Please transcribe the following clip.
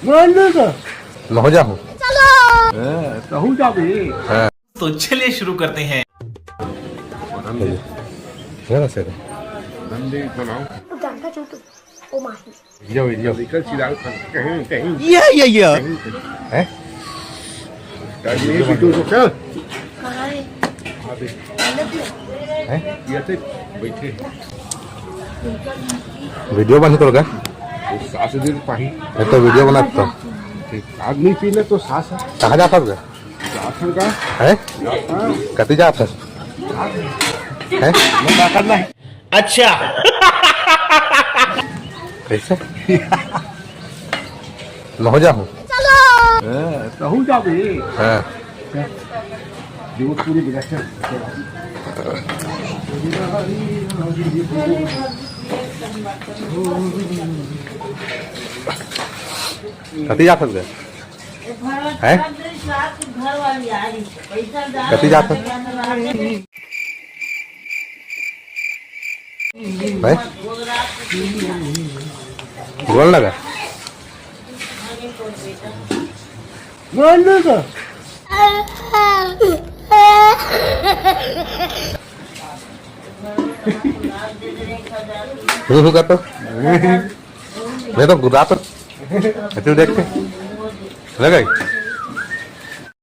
मैं हो जाऊँ कहूँ जाबे तो चलिए शुरू करते हैं। नंदी बनाओ तू जानता क्यों तू ओ माही वीडियो निकल चिराग कहीं कहीं है ये वीडियो तो चल कहाँ है हैं ये थे बैठे वीडियो बंद करोगे तो सास दिन पाही मैं तो वीडियो बनाता हूँ आदमी पीने तो सास है कहाँ जाता है जाफर का हैं कति जाता है क्या करना है अच्छा कैसे मैं हो जाऊँ कहूँ जाबे हाँ जो पूरी बिगड़ कति जाता है कति जाता भाई बोल लगा करता मैं तो गुदा तो देख के लगा